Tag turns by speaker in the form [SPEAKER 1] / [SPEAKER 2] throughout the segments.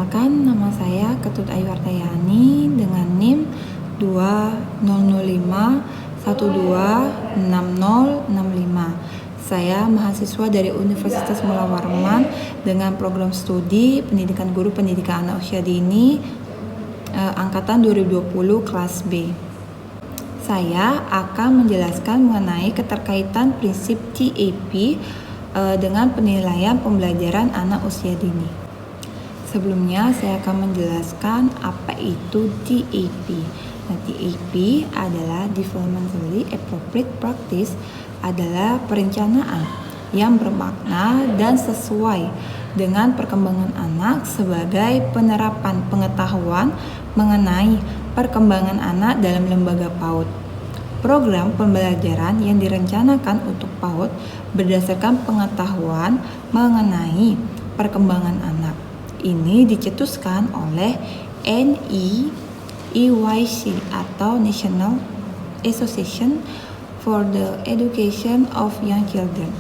[SPEAKER 1] Perkenalkan, nama saya Ketut Ayu Artayani dengan NIM 2005126065. Saya mahasiswa dari Universitas Mula Warman dengan program studi Pendidikan Guru Pendidikan Anak Usia Dini angkatan 2020 kelas B. Saya akan menjelaskan mengenai keterkaitan prinsip TAP dengan penilaian pembelajaran anak usia dini. Sebelumnya saya akan menjelaskan apa itu TAP. Nah, TAP adalah Developmentally Appropriate Practice, adalah perencanaan yang bermakna dan sesuai dengan perkembangan anak sebagai penerapan pengetahuan mengenai perkembangan anak dalam lembaga PAUD. Program pembelajaran yang direncanakan untuk PAUD berdasarkan pengetahuan mengenai perkembangan anak. Ini dicetuskan oleh NEEYC atau National Association for the Education of Young Children,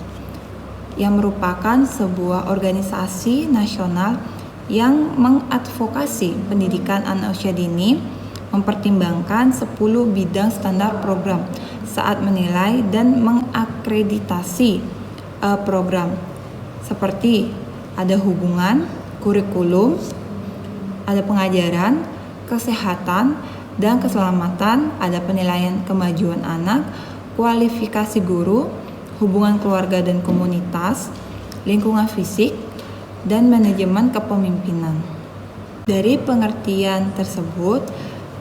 [SPEAKER 1] yang merupakan sebuah organisasi nasional yang mengadvokasi pendidikan anak usia dini, mempertimbangkan 10 bidang standar program saat menilai dan mengakreditasi program, seperti ada hubungan, kurikulum, ada pengajaran, kesehatan, dan keselamatan, ada penilaian kemajuan anak, kualifikasi guru, hubungan keluarga dan komunitas, lingkungan fisik, dan manajemen kepemimpinan. Dari pengertian tersebut,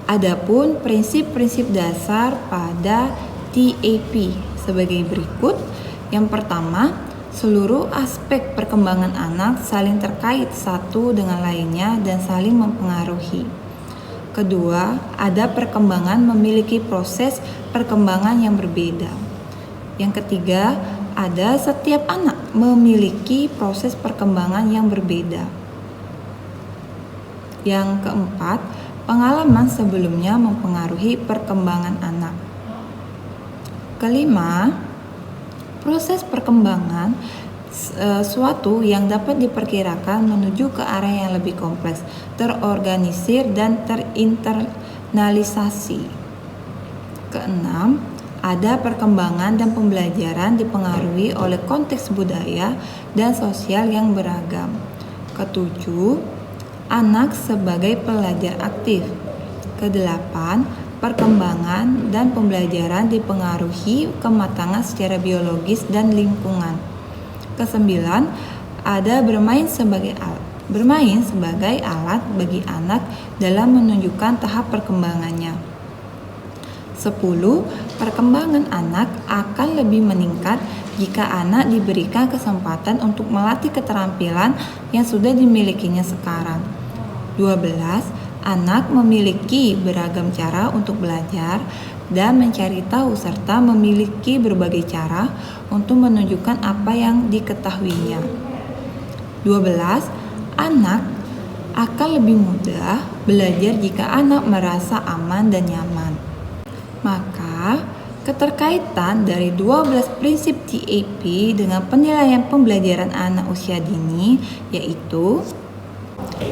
[SPEAKER 1] adapun prinsip-prinsip dasar pada TAP sebagai berikut. Yang pertama, seluruh aspek perkembangan anak saling terkait satu dengan lainnya dan saling mempengaruhi. Kedua, ada perkembangan memiliki proses perkembangan yang berbeda. Yang ketiga, ada setiap anak memiliki proses perkembangan yang berbeda. Yang keempat, pengalaman sebelumnya mempengaruhi perkembangan anak. Kelima, proses perkembangan suatu yang dapat diperkirakan menuju ke arah yang lebih kompleks, terorganisir, dan terinternalisasi. Keenam, ada perkembangan dan pembelajaran dipengaruhi oleh konteks budaya dan sosial yang beragam. Ketujuh, anak sebagai pelajar aktif. Kedelapan, perkembangan dan pembelajaran dipengaruhi kematangan secara biologis dan lingkungan. Kesembilan, ada bermain sebagai alat bagi anak dalam menunjukkan tahap perkembangannya. 10. Perkembangan anak akan lebih meningkat jika anak diberikan kesempatan untuk melatih keterampilan yang sudah dimilikinya sekarang. 12. Anak memiliki beragam cara untuk belajar dan mencari tahu serta memiliki berbagai cara untuk menunjukkan apa yang diketahuinya. 12. Anak akan lebih mudah belajar jika anak merasa aman dan nyaman. Maka, keterkaitan dari 12 prinsip TAP dengan penilaian pembelajaran anak usia dini yaitu: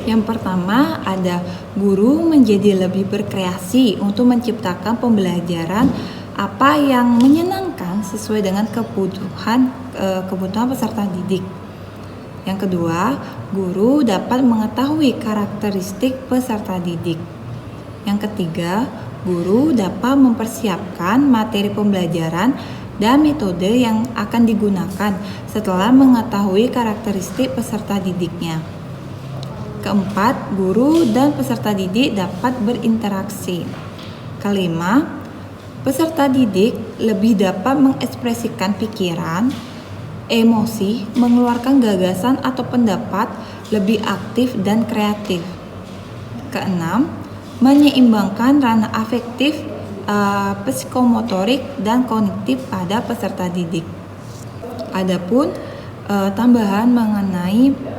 [SPEAKER 1] yang pertama, ada guru menjadi lebih berkreasi untuk menciptakan pembelajaran apa yang menyenangkan sesuai dengan kebutuhan peserta didik. Yang kedua, guru dapat mengetahui karakteristik peserta didik. Yang ketiga, guru dapat mempersiapkan materi pembelajaran dan metode yang akan digunakan setelah mengetahui karakteristik peserta didiknya. Keempat, guru dan peserta didik dapat berinteraksi. Kelima, peserta didik lebih dapat mengekspresikan pikiran, emosi, mengeluarkan gagasan atau pendapat, lebih aktif dan kreatif. Keenam, menyeimbangkan ranah afektif, psikomotorik, dan kognitif pada peserta didik. Adapun tambahan mengenai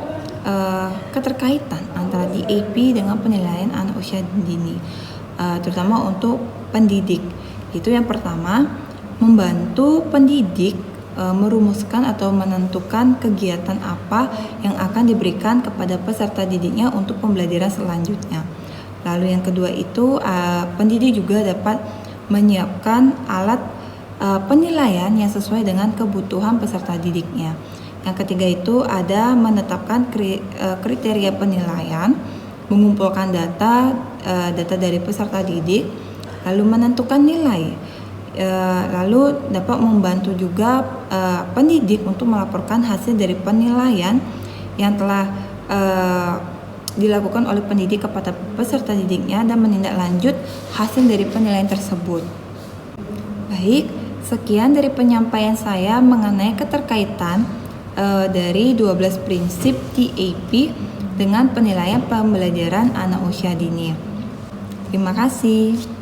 [SPEAKER 1] keterkaitan antara TAP dengan penilaian anak usia dini, terutama untuk pendidik. Itu yang pertama, membantu pendidik merumuskan atau menentukan kegiatan apa yang akan diberikan kepada peserta didiknya untuk pembelajaran selanjutnya. Lalu yang kedua itu pendidik juga dapat menyiapkan alat penilaian yang sesuai dengan kebutuhan peserta didiknya. Yang ketiga itu ada menetapkan kriteria penilaian, mengumpulkan data dari peserta didik, lalu menentukan nilai. Lalu dapat membantu juga pendidik untuk melaporkan hasil dari penilaian yang telah dilakukan oleh pendidik kepada peserta didiknya dan menindaklanjut hasil dari penilaian tersebut. Baik, sekian dari penyampaian saya mengenai keterkaitan dari 12 prinsip TAP dengan penilaian pembelajaran anak usia dini. Terima kasih.